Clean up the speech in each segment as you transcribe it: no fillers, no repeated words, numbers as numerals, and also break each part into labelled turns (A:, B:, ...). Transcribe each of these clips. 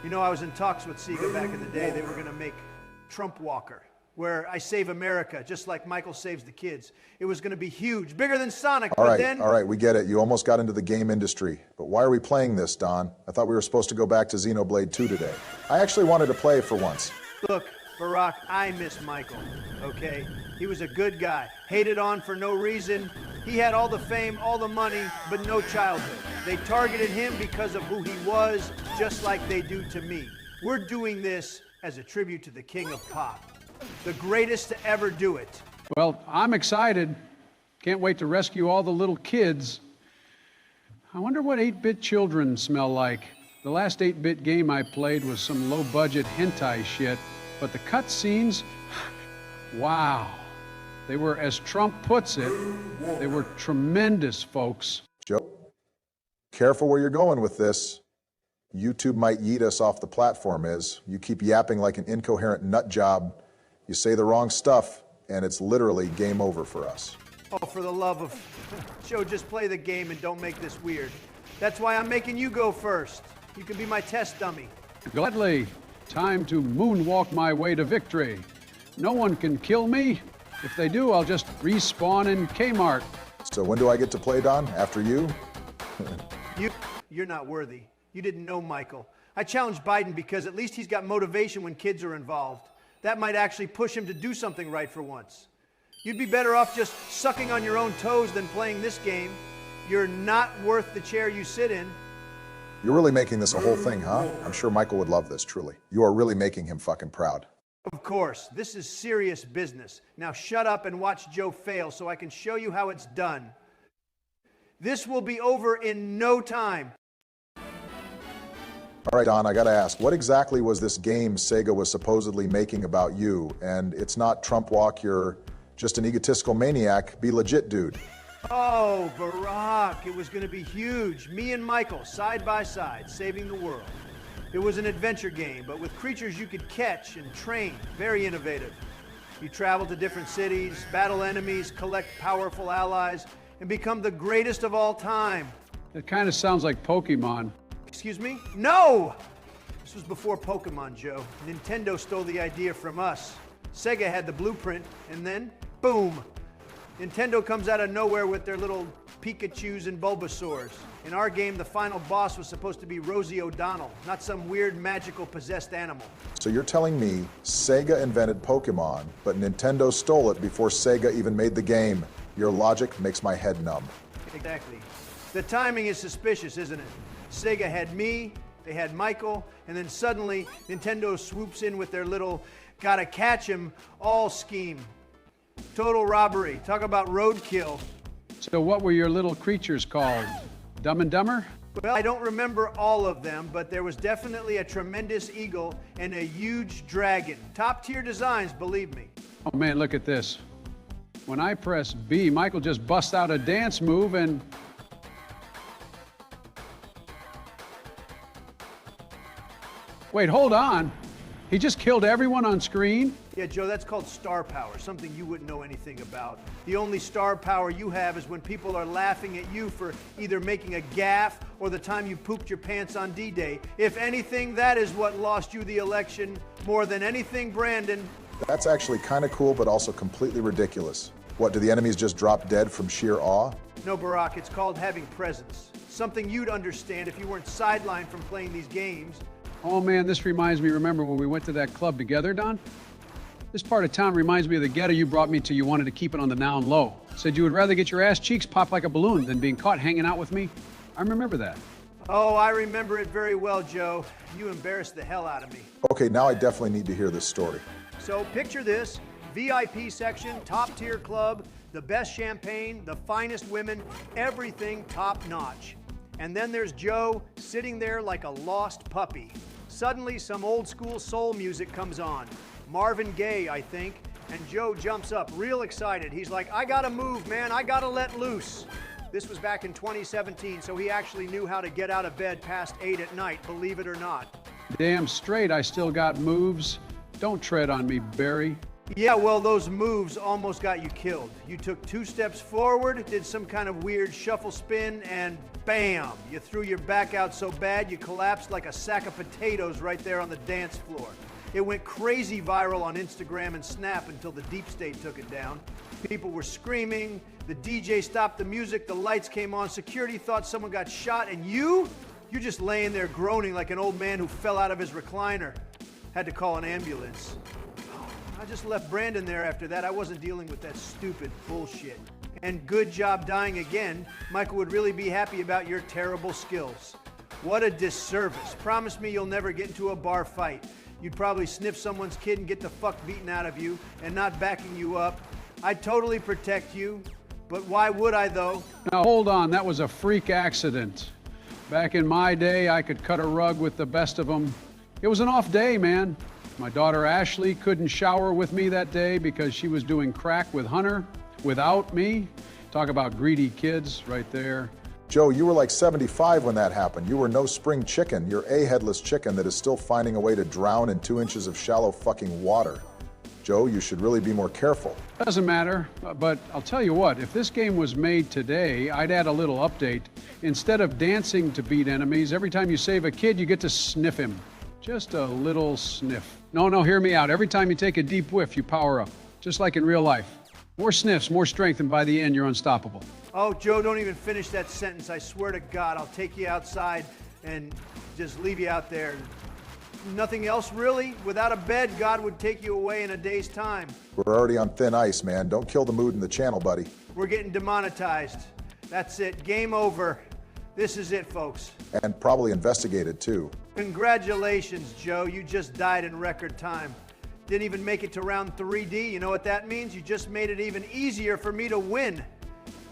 A: You know, I was in talks with Sega back in the day. They were going to make Trumpwalker, where I save America, just like Michael saves the kids. It was going to be huge, bigger than Sonic,
B: all
A: but
B: right, we get it. You almost got into the game industry. But why are we playing this, Don? I thought we were supposed to go back to Xenoblade 2 today. I actually wanted to play for once.
A: Look, Barack, I miss Michael, okay? He was a good guy, hated on for no reason. He had all the fame, all the money, but no childhood. They targeted him because of who he was, just like they do to me. We're doing this as a tribute to the king of pop, the greatest to ever do it.
C: Well, I'm excited. Can't wait to rescue all the little kids. I wonder what 8-bit children smell like. The last 8-bit game I played was some low-budget hentai shit, but the cutscenes, wow. They were, as Trump puts it, they were tremendous, folks.
B: Joe, careful where you're going with this. YouTube might yeet us off the platform. You keep yapping like an incoherent nut job. You say the wrong stuff, and it's literally game over for us.
A: Oh, for the love of... Joe, just play the game and don't make this weird. That's why I'm making you go first. You can be my test dummy.
C: Gladly. Time to moonwalk my way to victory. No one can kill me. If they do, I'll just respawn in Kmart.
B: So when do I get to play, Don? After you?
A: You're not worthy. You didn't know Michael. I challenged Biden because at least he's got motivation when kids are involved. That might actually push him to do something right for once. You'd be better off just sucking on your own toes than playing this game. You're not worth the chair you sit in.
B: You're really making this a whole thing, huh? I'm sure Michael would love this, truly. You are really making him fucking proud.
A: Of course, this is serious business. Now shut up and watch Joe fail so I can show you how it's done. This will be over in no time.
B: All right, Don, I gotta ask, what exactly was this game Sega was supposedly making about you? And it's not Trump walk, you're just an egotistical maniac. Be legit, dude.
A: Oh, Barack, it was going to be huge. Me and Michael, side by side, saving the world. It was an adventure game, but with creatures you could catch and train. Very innovative. You travel to different cities, battle enemies, collect powerful allies, and become the greatest of all time.
C: It kind of sounds like Pokemon.
A: Excuse me? No! This was before Pokemon, Joe. Nintendo stole the idea from us. Sega had the blueprint, and then, boom! Nintendo comes out of nowhere with their little Pikachus and Bulbasaurs. In our game, the final boss was supposed to be Rosie O'Donnell, not some weird magical possessed animal.
B: So you're telling me Sega invented Pokemon, but Nintendo stole it before Sega even made the game. Your logic makes my head numb.
A: Exactly. The timing is suspicious, isn't it? Sega had me, they had Michael, and then suddenly Nintendo swoops in with their little gotta catch him all scheme. Total robbery. Talk about roadkill.
C: So what were your little creatures called? Dumb and Dumber?
A: Well, I don't remember all of them, but there was definitely a tremendous eagle and a huge dragon. Top tier designs, believe me.
C: Oh man, look at this. When I press B, Michael just busts out a dance move and... Wait, hold on. He just killed everyone on screen?
A: Yeah, Joe, that's called star power, something you wouldn't know anything about. The only star power you have is when people are laughing at you for either making a gaffe or the time you pooped your pants on D-Day. If anything, that is what lost you the election more than anything, Brandon.
B: That's actually kind of cool, but also completely ridiculous. What, do the enemies just drop dead from sheer awe?
A: No, Barack, it's called having presence. Something you'd understand if you weren't sidelined from playing these games.
C: Oh man, this reminds me, remember when we went to that club together, Don? This part of town reminds me of the ghetto you brought me to. You wanted to keep it on the down low. Said you would rather get your ass cheeks popped like a balloon than being caught hanging out with me. I remember that.
A: Oh, I remember it very well, Joe. You embarrassed the hell out of me.
B: Okay, now I definitely need to hear this story.
A: So picture this, VIP section, top tier club, the best champagne, the finest women, everything top notch. And then there's Joe sitting there like a lost puppy. Suddenly some old school soul music comes on. Marvin Gaye, I think, and Joe jumps up real excited. He's like, I gotta move, man, I gotta let loose. This was back in 2017, so he actually knew how to get out of bed past 8 at night, believe it or not.
C: Damn straight I still got moves. Don't tread on me, Barry.
A: Yeah, well, those moves almost got you killed. You took 2 steps forward, did some kind of weird shuffle spin, and bam! You threw your back out so bad you collapsed like a sack of potatoes right there on the dance floor. It went crazy viral on Instagram and Snap until the deep state took it down. People were screaming, the DJ stopped the music, the lights came on, security thought someone got shot, and you're just laying there groaning like an old man who fell out of his recliner. Had to call an ambulance. I just left Brandon there after that. I wasn't dealing with that stupid bullshit. And good job dying again. Michael would really be happy about your terrible skills. What a disservice. Promise me you'll never get into a bar fight. You'd probably sniff someone's kid and get the fuck beaten out of you, and not backing you up. I'd totally protect you, but why would I though?
C: Now hold on, that was a freak accident. Back in my day, I could cut a rug with the best of them. It was an off day, man. My daughter Ashley couldn't shower with me that day because she was doing crack with Hunter without me. Talk about greedy kids right there.
B: Joe, you were like 75 when that happened. You were no spring chicken. You're a headless chicken that is still finding a way to drown in 2 inches of shallow fucking water. Joe, you should really be more careful.
C: Doesn't matter, but I'll tell you what, if this game was made today, I'd add a little update. Instead of dancing to beat enemies, every time you save a kid, you get to sniff him. Just a little sniff. No, hear me out. Every time you take a deep whiff, you power up, just like in real life. More sniffs, more strength, and by the end, you're unstoppable.
A: Oh, Joe, don't even finish that sentence. I swear to God, I'll take you outside and just leave you out there. Nothing else, really? Without a bed, God would take you away in a day's time.
B: We're already on thin ice, man. Don't kill the mood in the channel, buddy.
A: We're getting demonetized. That's it. Game over. This is it, folks.
B: And probably investigated, too.
A: Congratulations, Joe. You just died in record time. Didn't even make it to round 3D. You know what that means? You just made it even easier for me to win.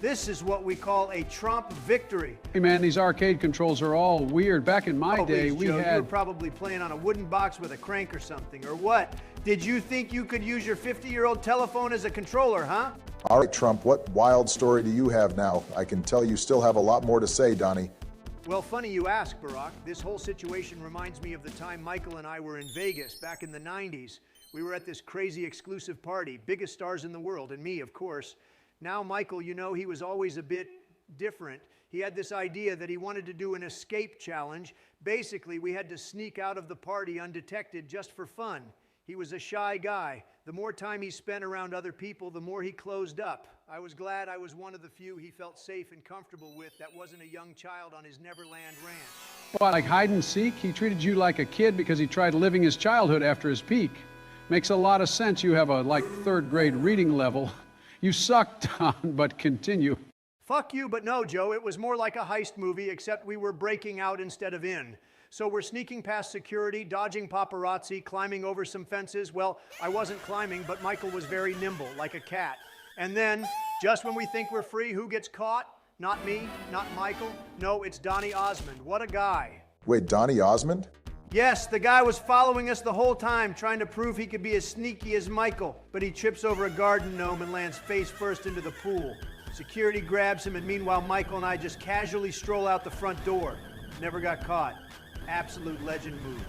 A: This is what we call a Trump victory.
C: Hey man, these arcade controls are all weird. Back in my day,
A: please, Joe, you were probably playing on a wooden box with a crank or something, or what? Did you think you could use your 50-year-old telephone as a controller, huh?
B: All right, Trump, what wild story do you have now? I can tell you still have a lot more to say, Donnie.
A: Well, funny you ask, Barack. This whole situation reminds me of the time Michael and I were in Vegas back in the 90s. We were at this crazy exclusive party, biggest stars in the world, and me, of course. Now, Michael, you know, he was always a bit different. He had this idea that he wanted to do an escape challenge. Basically, we had to sneak out of the party undetected just for fun. He was a shy guy. The more time he spent around other people, the more he closed up. I was glad I was one of the few he felt safe and comfortable with that wasn't a young child on his Neverland ranch.
C: What, like hide and seek? He treated you like a kid because he tried living his childhood after his peak. Makes a lot of sense you have a, like, 3rd grade reading level. You suck, Don, but continue.
A: Fuck you, but no, Joe. It was more like a heist movie, except we were breaking out instead of in. So we're sneaking past security, dodging paparazzi, climbing over some fences. Well, I wasn't climbing, but Michael was very nimble, like a cat. And then, just when we think we're free, who gets caught? Not me, not Michael. No, it's Donnie Osmond. What a guy.
B: Wait, Donnie Osmond?
A: Yes, the guy was following us the whole time, trying to prove he could be as sneaky as Michael. But he trips over a garden gnome and lands face first into the pool. Security grabs him, and meanwhile, Michael and I just casually stroll out the front door. Never got caught. Absolute legend move.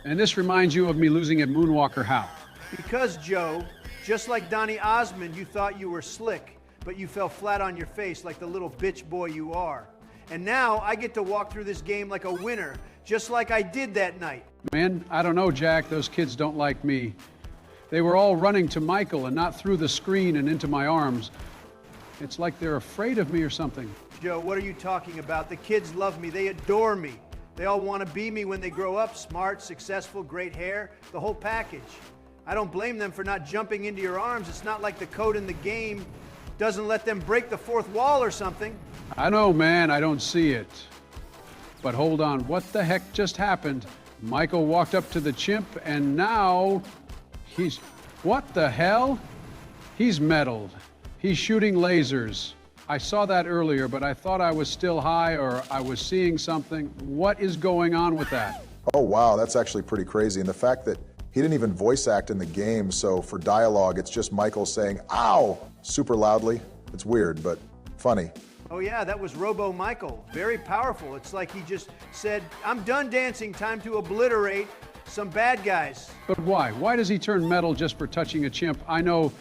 C: And this reminds you of me losing at Moonwalker how?
A: Because, Joe, just like Donnie Osmond, you thought you were slick, but you fell flat on your face like the little bitch boy you are. And now I get to walk through this game like a winner, just like I did that night.
C: Man, I don't know, Jack. Those kids don't like me. They were all running to Michael and not through the screen and into my arms. It's like they're afraid of me or something.
A: Joe, what are you talking about? The kids love me. They adore me. They all want to be me when they grow up. Smart, successful, great hair, the whole package. I don't blame them for not jumping into your arms. It's not like the code in the game doesn't let them break the 4th wall or something.
C: I know, man, I don't see it. But hold on, what the heck just happened? Michael walked up to the chimp and now he's... What the hell? He's meddled. He's shooting lasers. I saw that earlier, but I thought I was still high or I was seeing something. What is going on with that?
B: Oh, wow, that's actually pretty crazy. And the fact that he didn't even voice act in the game, so for dialogue, it's just Michael saying, ow, super loudly. It's weird, but funny.
A: Oh yeah, that was Robo-Michael. Very powerful. It's like he just said, I'm done dancing, time to obliterate. some bad guys.
C: But why? Why does he turn metal just for touching a chimp? I know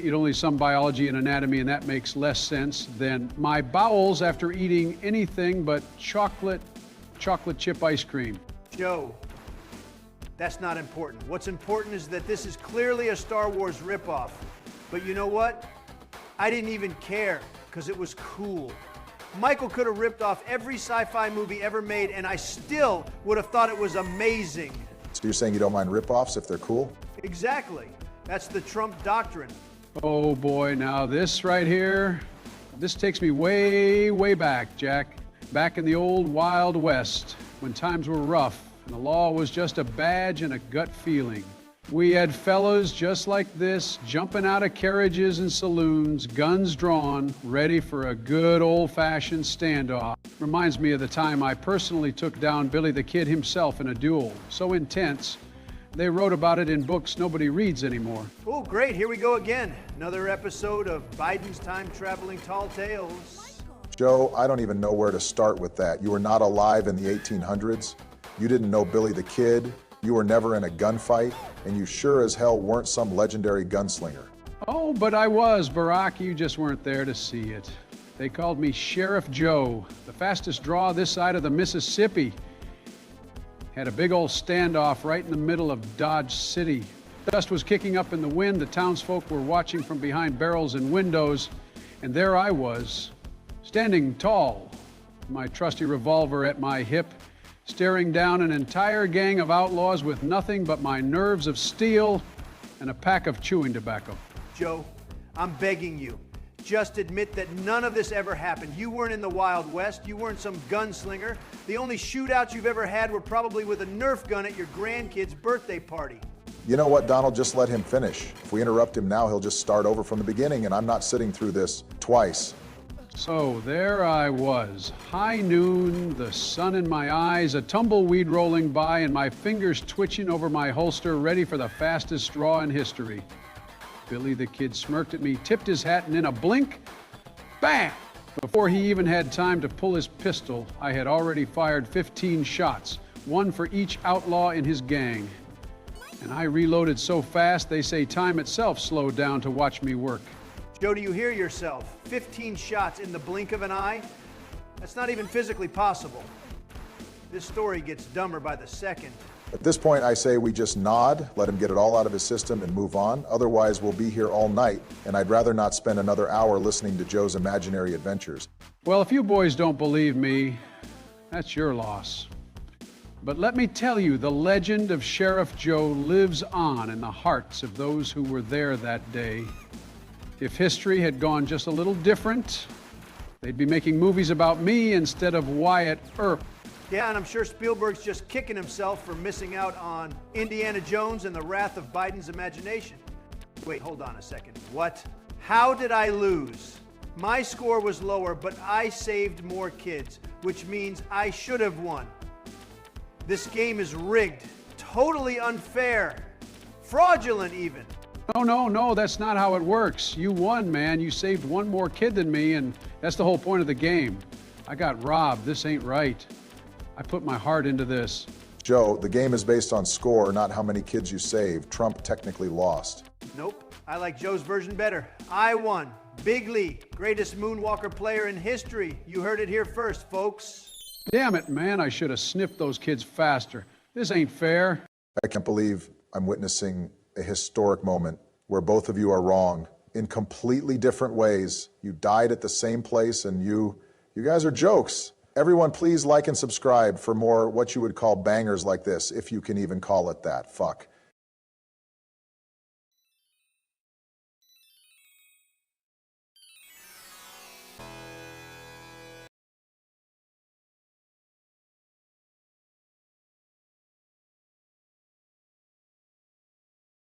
C: eat only some biology and anatomy, and that makes less sense than my bowels after eating anything but chocolate chip ice cream.
A: Joe, that's not important. What's important is that this is clearly a Star Wars ripoff. But you know what? I didn't even care, because it was cool. Michael could have ripped off every sci-fi movie ever made, and I still would have thought it was amazing.
B: So you're saying you don't mind ripoffs if they're cool?
A: Exactly. That's the Trump doctrine.
C: Oh boy, now this right here, this takes me way, way back, Jack. Back in the old Wild West, when times were rough and the law was just a badge and a gut feeling. We had fellows just like this, jumping out of carriages and saloons, guns drawn, ready for a good old-fashioned standoff. Reminds me of the time I personally took down Billy the Kid himself in a duel. So intense, they wrote about it in books nobody reads anymore.
A: Oh, great, here we go again. Another episode of Biden's time-traveling tall tales.
B: Joe, I don't even know where to start with that. You were not alive in the 1800s. You didn't know Billy the Kid. You were never in a gunfight, and you sure as hell weren't some legendary gunslinger.
C: Oh, but I was, Barack. You just weren't there to see it. They called me Sheriff Joe, the fastest draw this side of the Mississippi. Had a big old standoff right in the middle of Dodge City. Dust was kicking up in the wind. The townsfolk were watching from behind barrels and windows, and there I was, standing tall, my trusty revolver at my hip, staring down an entire gang of outlaws with nothing but my nerves of steel and a pack of chewing tobacco.
A: Joe, I'm begging you, just admit that none of this ever happened. You weren't in the Wild West. You weren't some gunslinger. The only shootouts you've ever had were probably with a Nerf gun at your grandkid's birthday party.
B: You know what, Donald? Just let him finish. If we interrupt him now, he'll just start over from the beginning, and I'm not sitting through this twice.
C: So there I was, high noon, the sun in my eyes, a tumbleweed rolling by, and my fingers twitching over my holster, ready for the fastest draw in history. Billy the Kid smirked at me, tipped his hat, and in a blink, bang! Before he even had time to pull his pistol, I had already fired 15 shots, one for each outlaw in his gang. And I reloaded so fast, they say time itself slowed down to watch me work.
A: Joe, do you hear yourself? 15 shots in the blink of an eye? That's not even physically possible. This story gets dumber by the second.
B: At this point, I say we just nod, let him get it all out of his system and move on. Otherwise, we'll be here all night, and I'd rather not spend another hour listening to Joe's imaginary adventures.
C: Well, if you boys don't believe me, that's your loss. But let me tell you, the legend of Sheriff Joe lives on in the hearts of those who were there that day. If history had gone just a little different, they'd be making movies about me instead of Wyatt Earp.
A: Yeah, and I'm sure Spielberg's just kicking himself for missing out on Indiana Jones and the Wrath of Biden's Imagination. Wait, hold on a second. What? How did I lose? My score was lower, but I saved more kids, which means I should have won. This game is rigged, totally unfair, fraudulent even.
C: No, that's not how it works. You won, man. You saved one more kid than me, and that's the whole point of the game. I got robbed. This ain't right. I put my heart into this.
B: Joe, the game is based on score, not how many kids you saved. Trump technically lost.
A: Nope, I like Joe's version better. I won. Big league, greatest Moonwalker player in history. You heard it here first, folks.
C: Damn it, man. I should have sniffed those kids faster. This ain't fair.
B: I can't believe I'm witnessing a historic moment where both of you are wrong in completely different ways. You died at the same place, and you guys are jokes. Everyone, please like and subscribe for more what you would call bangers like this, if you can even call it that. Fuck.